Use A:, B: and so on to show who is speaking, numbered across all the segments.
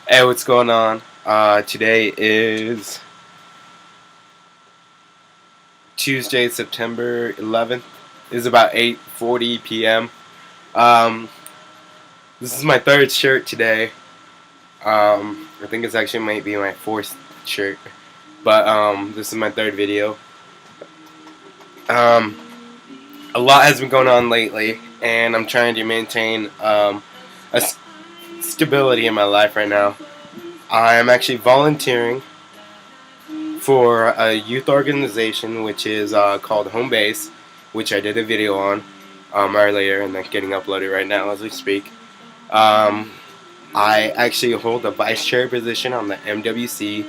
A: Hey, what's going on? Today is Tuesday, September 11th. It's about 8:40 p.m. Um, this is my third shirt today. I think it's actually might be my fourth shirt, but this is my third video. Um, a lot has been going on lately, and I'm trying to maintain stability in my life right now. I'm actually volunteering for a youth organization which is called Homebase, which I did a video on earlier and that's getting uploaded right now as we speak. Um, I actually hold a vice chair position on the MWC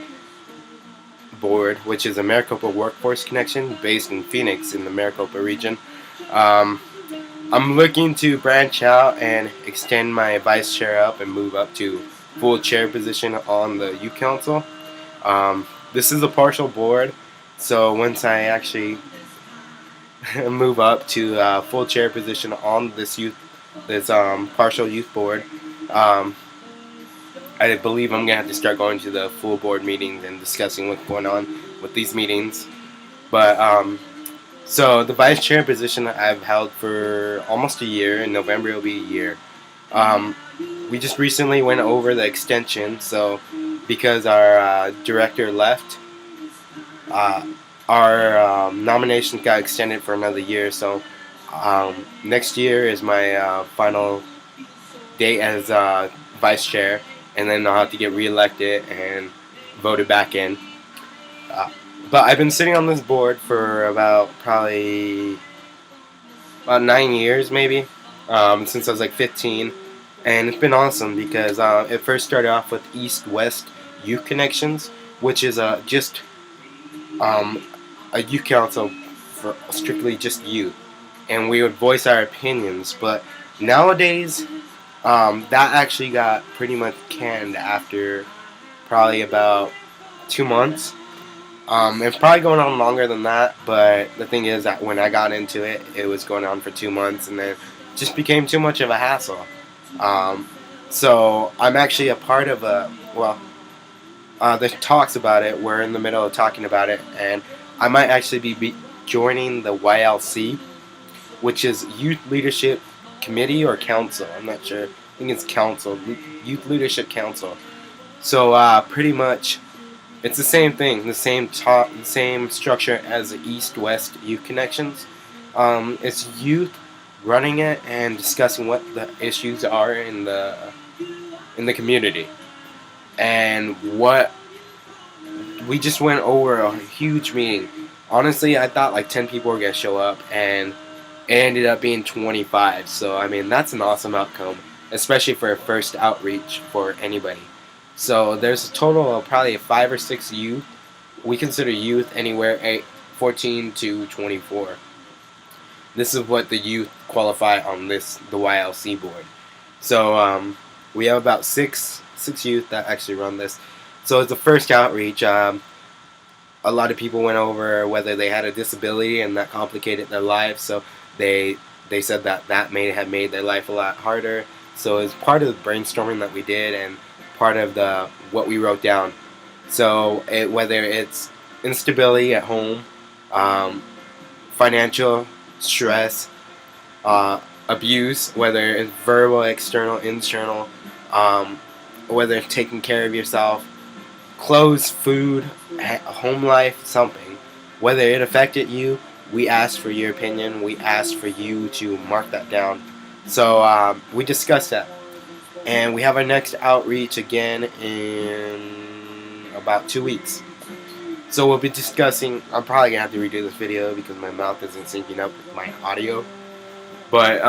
A: board, which is a Maricopa Workforce Connection based in Phoenix in the Maricopa region. Um, I'm looking to branch out and extend my vice chair up and move up to full chair position on the youth council. This is a partial board, so once I actually move up to full chair position on this partial youth board, um, I believe I'm gonna have to start going to the full board meetings and discussing what's going on with these meetings. But so the vice chair position I've held for almost a year. In November it'll be a year. Um, we just recently went over the extension, so because our director left, uh, our nominations got extended for another year. So next year is my final date as vice chair, and then I'll have to get reelected and voted back in. Uh, but I've been sitting on this board for probably about 9 years, maybe, since I was like 15, and it's been awesome because it first started off with East-West Youth Connections, which is just um, a youth council for strictly just youth, and we would voice our opinions. But nowadays, that actually got pretty much canned after probably about 2 months. It's probably going on longer than that, but the thing is that when I got into it, it was going on for 2 months, and then it just became too much of a hassle. Um, so I'm actually a part of there's talks about it. We're in the middle of talking about it, and I might actually be joining the YLC, which is Youth Leadership Committee or Council. I'm not sure. I think it's Council, Youth Leadership Council. So pretty much, it's the same thing, the same structure as the East-West Youth Connections. It's youth running it and discussing what the issues are in the community, and what we just went over a huge meeting. Honestly, I thought like 10 people were gonna show up, and it ended up being 25. So I mean, that's an awesome outcome, especially for a first outreach for anybody. So there's a total of probably 5 or 6 youth. We consider youth anywhere 14 to 24. This is what the youth qualify on the YLC board. So we have about six youth that actually run this. So it's the first outreach. A lot of people went over whether they had a disability, and that complicated their lives. So they said that may have made their life a lot harder. So it's part of the brainstorming that we did, and part of what we wrote down. So whether it's instability at home, financial stress, abuse, whether it's verbal, external, internal, whether it's taking care of yourself, clothes, food, home life, something. Whether it affected you, we asked for your opinion. We asked for you to mark that down. So we discussed that. And we have our next outreach again in about 2 weeks. So we'll be discussing, I'm probably going to have to redo this video because my mouth isn't syncing up with my audio. But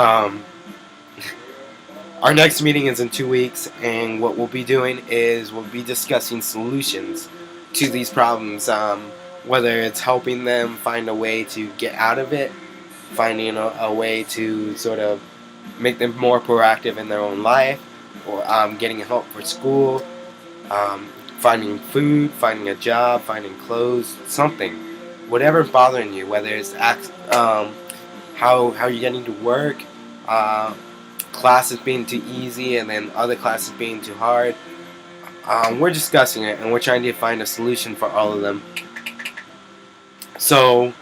A: our next meeting is in 2 weeks, and what we'll be doing is we'll be discussing solutions to these problems, whether it's helping them find a way to get out of it, finding a way to sort of make them more proactive in their own life, or getting help for school, finding food, finding a job, finding clothes, something. Whatever's bothering you, whether it's how you're getting to work, classes being too easy and then other classes being too hard, we're discussing it and we're trying to find a solution for all of them. So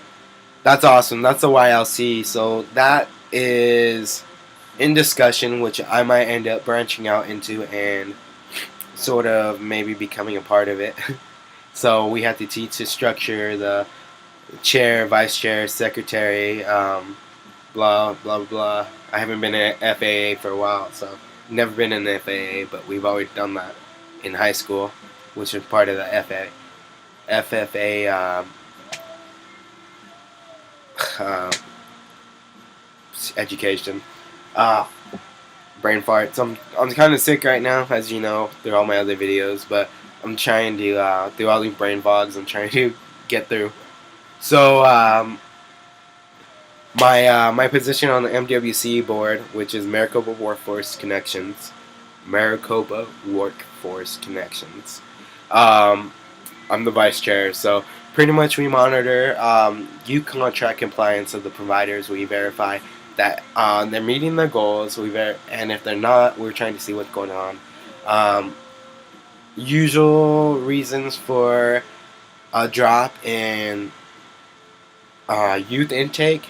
A: that's awesome. That's the YLC. So that is in discussion, which I might end up branching out into and sort of maybe becoming a part of it. So we have to teach the structure, the chair, vice chair, secretary, blah blah blah. I haven't been in FAA for a while, so never been in the FAA, but we've always done that in high school, which is part of the FFA uh, education. Uh, Brain fart. So I'm kind of sick right now, as you know, through all my other videos, but I'm trying to through all these brain fogs. I'm trying to get through. So my position on the MWC board, which is Maricopa Workforce Connections, Maricopa Workforce Connections. I'm the vice chair, so pretty much we monitor youth contract compliance of the providers. We verify that they're meeting their goals. And if they're not, we're trying to see what's going on. Usual reasons for a drop in youth intake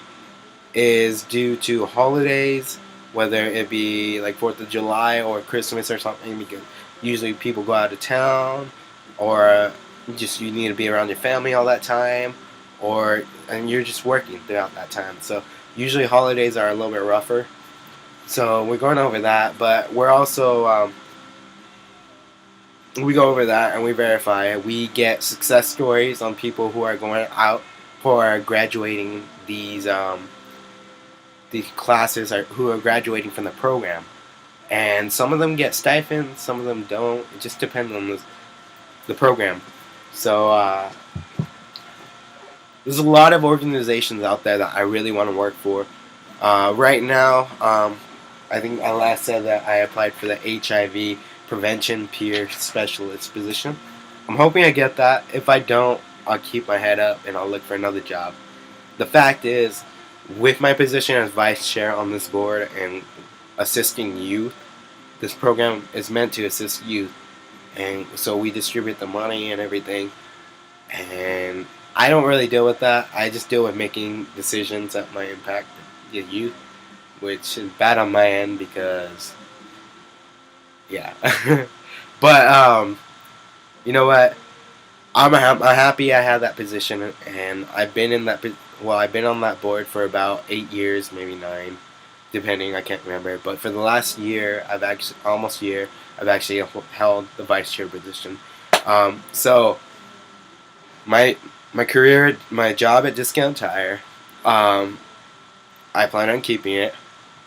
A: is due to holidays, whether it be like 4th of July or Christmas or something, because usually people go out of town, or just you need to be around your family all that time, and you're just working throughout that time. So usually holidays are a little bit rougher. So we're going over that, but we're also we go over that and we verify. We get success stories on people who are going out, who are graduating these classes, who are graduating from the program, and some of them get stipends, some of them don't. It just depends on the program. So there's a lot of organizations out there that I really want to work for. Right now, I think I last said that I applied for the HIV prevention peer specialist position. I'm hoping I get that. If I don't, I'll keep my head up and I'll look for another job. The fact is, with my position as vice chair on this board and assisting youth, this program is meant to assist youth, and so we distribute the money and everything. And I don't really deal with that. I just deal with making decisions that might impact the youth, which is bad on my end because, yeah. But you know what? I'm happy I have that position, and I've been in that. Well, I've been on that board for about 8 years, maybe 9, depending. I can't remember. But for the last year, I've actually held the vice chair position. So my career, my job at Discount Tire, I plan on keeping it,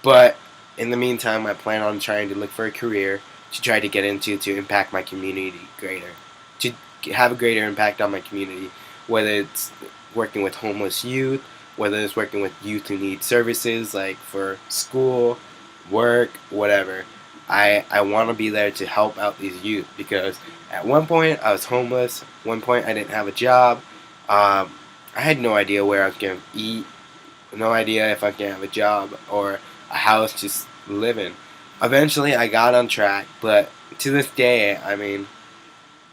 A: but in the meantime, I plan on trying to look for a career to try to get into to impact my community greater, to have a greater impact on my community, whether it's working with homeless youth, whether it's working with youth who need services like for school, work, whatever. I want to be there to help out these youth, because at one point I was homeless. At one point I didn't have a job. I had no idea where I was going to eat, no idea if I was going to have a job or a house to live in. Eventually I got on track, but to this day, I mean,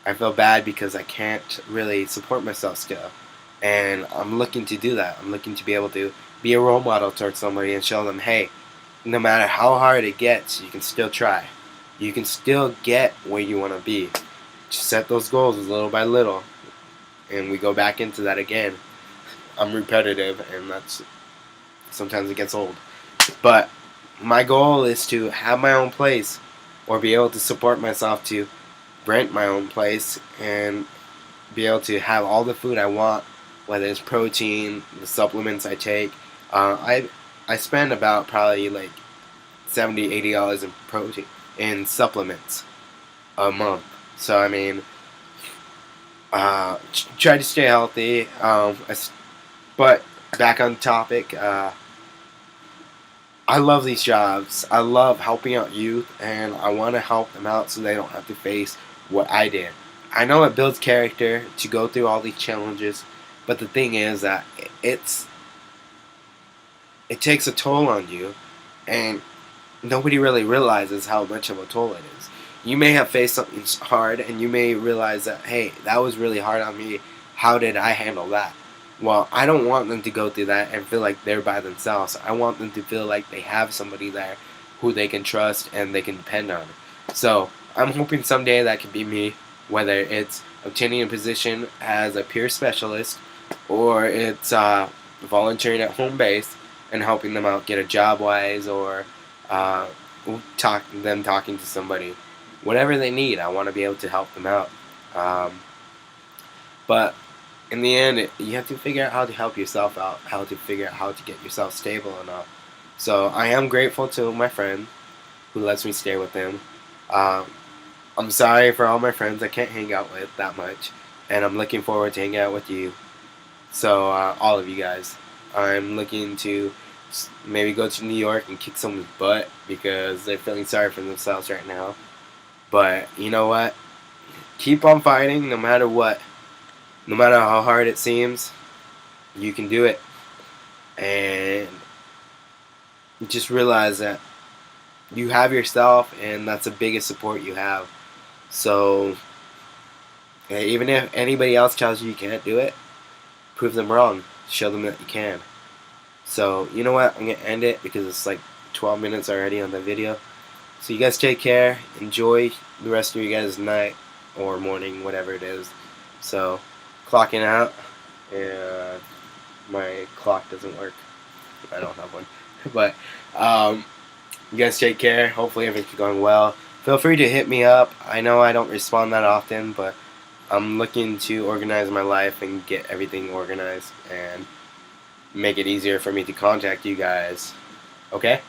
A: I feel bad because I can't really support myself still. And I'm looking to do that. I'm looking to be able to be a role model towards somebody and show them, hey, no matter how hard it gets, you can still try. You can still get where you want to be. Just set those goals little by little. And we go back into that again. I'm repetitive, and sometimes it gets old. But my goal is to have my own place, or be able to support myself to rent my own place and be able to have all the food I want, whether it's protein, the supplements I take. I spend about probably like $70, $80 in protein in supplements a month. So I mean, try to stay healthy. But back on topic, I love these jobs. I love helping out youth, and I want to help them out so they don't have to face what I did. I know it builds character to go through all these challenges, but the thing is that it takes a toll on you, and nobody really realizes how much of a toll it is. you may have faced something hard, and you may realize that, hey, that was really hard on me. How did I handle that? Well, I don't want them to go through that and feel like they're by themselves. I want them to feel like they have somebody there who they can trust and they can depend on. So I'm hoping someday that could be me, whether it's obtaining a position as a peer specialist or it's volunteering at Homebase and helping them out get a job wise, or uh, talking to somebody. Whatever they need, I want to be able to help them out. But in the end, you have to figure out how to help yourself out, how to figure out how to get yourself stable enough. So I am grateful to my friend who lets me stay with him. Um, I'm sorry for all my friends I can't hang out with that much, and I'm looking forward to hanging out with you. So all of you guys, I'm looking to maybe go to New York and kick someone's butt because they're feeling sorry for themselves right now. But you know what? Keep on fighting no matter what. No matter how hard it seems, you can do it. And just realize that you have yourself, and that's the biggest support you have. So, even if anybody else tells you you can't do it, prove them wrong. Show them that you can. So, you know what? I'm going to end it because it's like 12 minutes already on the video. So, you guys take care. Enjoy the rest of your guys' night or morning, whatever it is. So, clocking out. And my clock doesn't work. I don't have one. But, you guys take care. Hopefully everything's going well. Feel free to hit me up. I know I don't respond that often, but I'm looking to organize my life and get everything organized and make it easier for me to contact you guys. Okay?